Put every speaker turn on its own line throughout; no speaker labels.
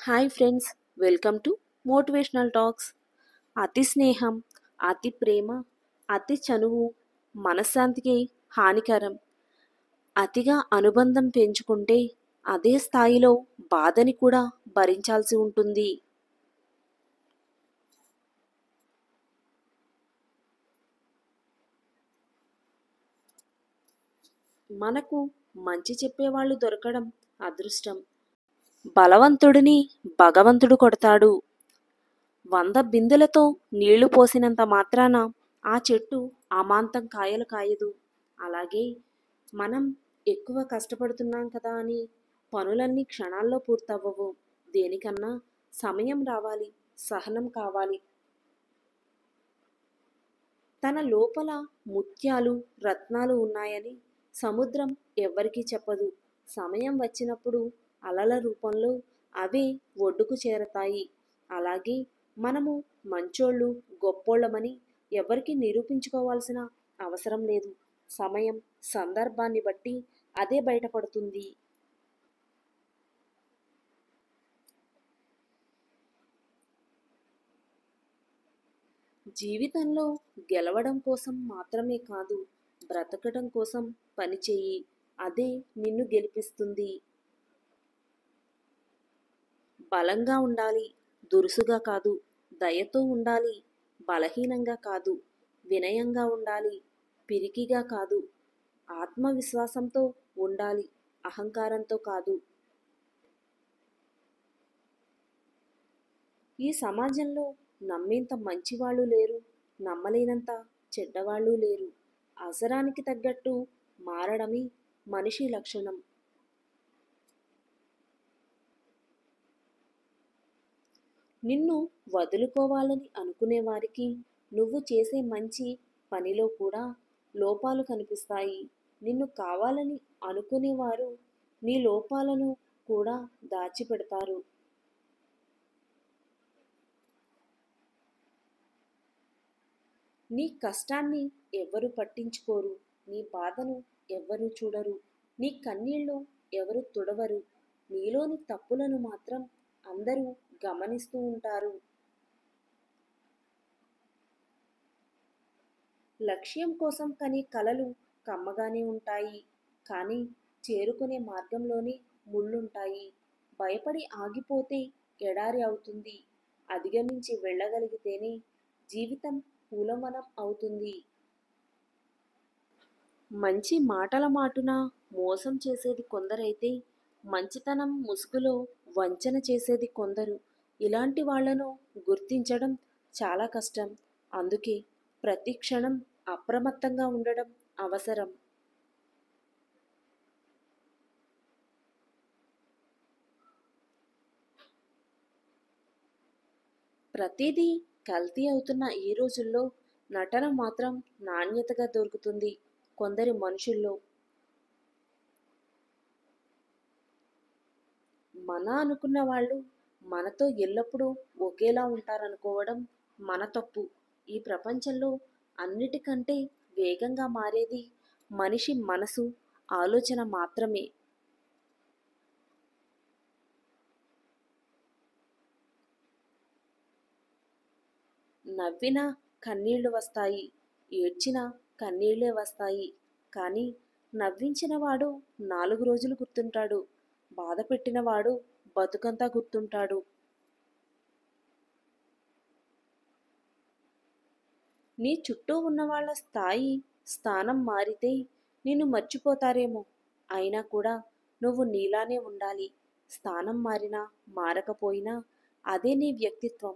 Hi friends, welcome to motivational talks. అతి స్నేహం, అతి ప్రేమ, అతి చనువు మనశ్శాంతికి హానికరం. అతిగా అనుబంధం పెంచుకుంటే అదే స్థాయిలో బాధని కూడా భరించాల్సి ఉంటుంది. మనకు మంచి చెప్పేవాళ్ళు దొరకడం అదృష్టం. బలవంతుడిని భగవంతుడు కొడతాడు. 100 బిందెలతో నీళ్లు పోసినంత మాత్రాన ఆ చెట్టు అమాంతం కాయలు కాయదు. అలాగే మనం ఎక్కువ కష్టపడుతున్నాం కదా అని పనులన్నీ క్షణాల్లో పూర్తవ్వవు. దేనికన్నా సమయం రావాలి, సహనం కావాలి. తన లోపల ముత్యాలు, రత్నాలు ఉన్నాయని సముద్రం ఎవ్వరికీ చెప్పదు. సమయం వచ్చినప్పుడు అలల రూపంలో అవే ఒడ్డుకు చేరతాయి. అలాగే మనము మంచోళ్ళు, గొప్పోళ్ళమని ఎవరికి నిరూపించుకోవాల్సిన అవసరం లేదు. సమయం, సందర్భాన్ని బట్టి అదే బయటపడుతుంది. జీవితంలో గెలవడం కోసం మాత్రమే కాదు, బ్రతకడం కోసం పనిచేయి. అదే నిన్ను గెలిపిస్తుంది. బలంగా ఉండాలి, దురుసుగా కాదు. దయతో ఉండాలి, బలహీనంగా కాదు. వినయంగా ఉండాలి, పిరికిగా కాదు. ఆత్మవిశ్వాసంతో ఉండాలి, అహంకారంతో కాదు. ఈ సమాజంలో నమ్మేంత మంచివాళ్ళు లేరు, నమ్మలేనంత చెడ్డవాళ్ళు లేరు. అవసరానికి తగ్గట్టు మారడమే మనిషి లక్షణం. నిన్ను వదులుకోవాలని అనుకునేవారికి నువ్వు చేసే మంచి పనిలో కూడా లోపాలు కనిపిస్తాయి. నిన్ను కావాలని అనుకునేవారు నీ లోపాలను కూడా దాచిపెడతారు. నీ కష్టాన్ని ఎవ్వరు పట్టించుకోరు, నీ బాధను ఎవ్వరు చూడరు, నీ కన్నీళ్లు ఎవరు తుడవరు. నీలోని తప్పులను మాత్రం అందరూ గమనిస్తూ ఉంటారు. లక్ష్యం కోసం కనే కలలు కమ్మగానే ఉంటాయి, కానీ చేరుకునే మార్గంలోనే ముళ్ళుంటాయి. భయపడి ఆగిపోతే ఎడారి అవుతుంది. అధిగమించి వెళ్ళగలిగితేనే జీవితం పూలవనం అవుతుంది. మంచి మాటల మాటున మోసం చేసేది కొందరైతే, మంచితనం ముసుగులో వంచన చేసేది కొందరు. ఇలాంటి వాళ్లను గుర్తించడం చాలా కష్టం. అందుకే ప్రతి క్షణం అప్రమత్తంగా ఉండడం అవసరం. ప్రతిదీ కల్తీ అవుతున్న ఈ రోజుల్లో నటన మాత్రం నాణ్యతగా దొరుకుతుంది కొందరి మనుషుల్లో. మన అనుకున్న వాళ్ళు మనతో ఎల్లప్పుడూ ఒకేలా ఉంటారనుకోవడం మన తప్పు. ఈ ప్రపంచంలో అన్నిటికంటే వేగంగా మారేది మనిషి మనసు, ఆలోచన మాత్రమే. నవ్వినా కన్నీళ్లు వస్తాయి, ఏడ్చినా కన్నీళ్లే వస్తాయి. కానీ నవ్వించినవాడు 4 రోజులు గుర్తుంటాడు, బాధ పెట్టినవాడు బతుకంతా గుర్తుంటాడు. నీ చుట్టూ ఉన్నవాళ్ల స్థాయి, స్థానం మారితే నిన్ను మర్చిపోతారేమో. అయినా కూడా నువ్వు నీలానే ఉండాలి. స్థానం మారినా మారకపోయినా అదే నీ వ్యక్తిత్వం.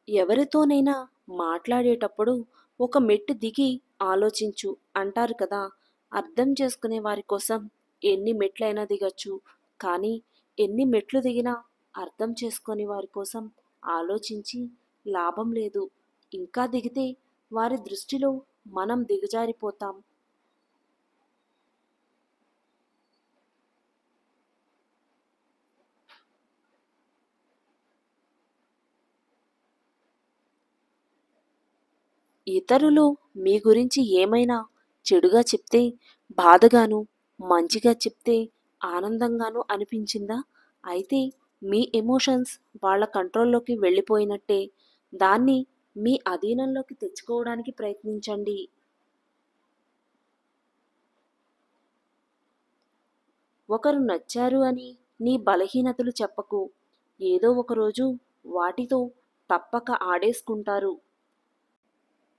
ఎవరితోనైనా మాట్లాడేటప్పుడు ఒక మెట్టు దిగి ఆలోచించు అంటారు కదా. అర్థం చేసుకునే వారి కోసం ఎన్ని మెట్లైనా దిగచ్చు. కానీ ఎన్ని మెట్లు దిగినా అర్థం చేసుకొని వారి కోసం ఆలోచించి లాభం లేదు. ఇంకా దిగితే వారి దృష్టిలో మనం దిగజారిపోతాం. ఇతరులు మీ గురించి ఏమైనా చెడుగా చెప్తే బాధగాను, మంచిగా చెప్తే ఆనందంగాను అనిపించిందా? అయితే మీ ఎమోషన్స్ వాళ్ళ కంట్రోల్లోకి వెళ్ళిపోయినట్టే. దాన్ని మీ అధీనంలోకి తెచ్చుకోవడానికి ప్రయత్నించండి. ఒకరు నచ్చారు అని నీ బలహీనతలు చెప్పకు. ఏదో ఒకరోజు వాటితో తప్పక ఆడేసుకుంటారు.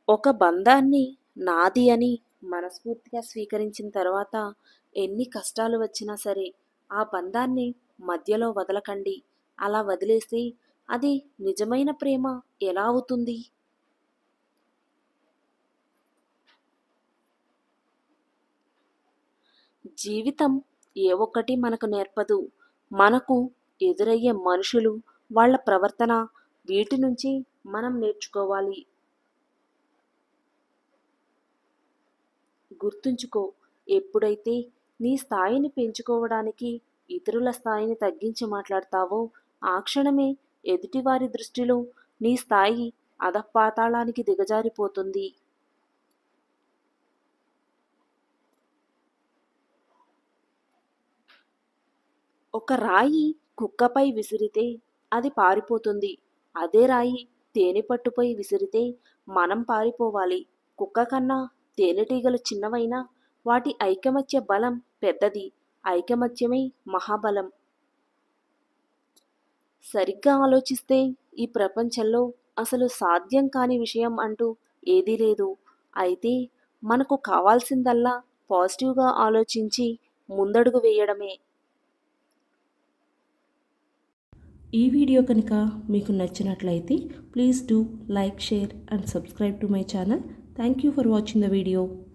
ఒక బంధాన్ని నాది అని మనస్ఫూర్తిగా స్వీకరించిన తర్వాత ఎన్ని కష్టాలు వచ్చినా సరే ఆ బంధాన్ని మధ్యలో వదలకండి. అలా వదిలేస్తే అది నిజమైన ప్రేమ ఎలా అవుతుంది? జీవితం ఏ ఒక్కటి మనకు నేర్పదు. మనకు ఎదురయ్యే మనుషులు, వాళ్ళ ప్రవర్తన, వీటి నుంచి మనం నేర్చుకోవాలి. గుర్తుంచుకో, ఎప్పుడైతే నీ స్థాయిని పెంచుకోవడానికి ఇతరుల స్థాయిని తగ్గించి మాట్లాడతావో ఆ క్షణమే ఎదుటివారి దృష్టిలో నీ స్థాయి అధపాతాళానికి దిగజారిపోతుంది. ఒక రాయి కుక్కపై విసిరితే అది పారిపోతుంది. అదే రాయి తేనెపట్టుపై విసిరితే మనం పారిపోవాలి. కుక్క కన్నా తేనెటీగలు చిన్నవైనా వాటి ఐకమత్య బలం పెద్దది. ఐకమత్యమే మహాబలం. సరిగ్గా ఆలోచిస్తే ఈ ప్రపంచంలో అసలు సాధ్యం కాని విషయం అంటూ ఏదీ లేదు. అయితే మనకు కావాల్సిందల్లా పాజిటివ్గా ఆలోచించి ముందడుగు వేయడమే. ఈ వీడియో కనుక మీకు నచ్చినట్లయితే please do like, share and subscribe to my channel. Thank you for watching the video.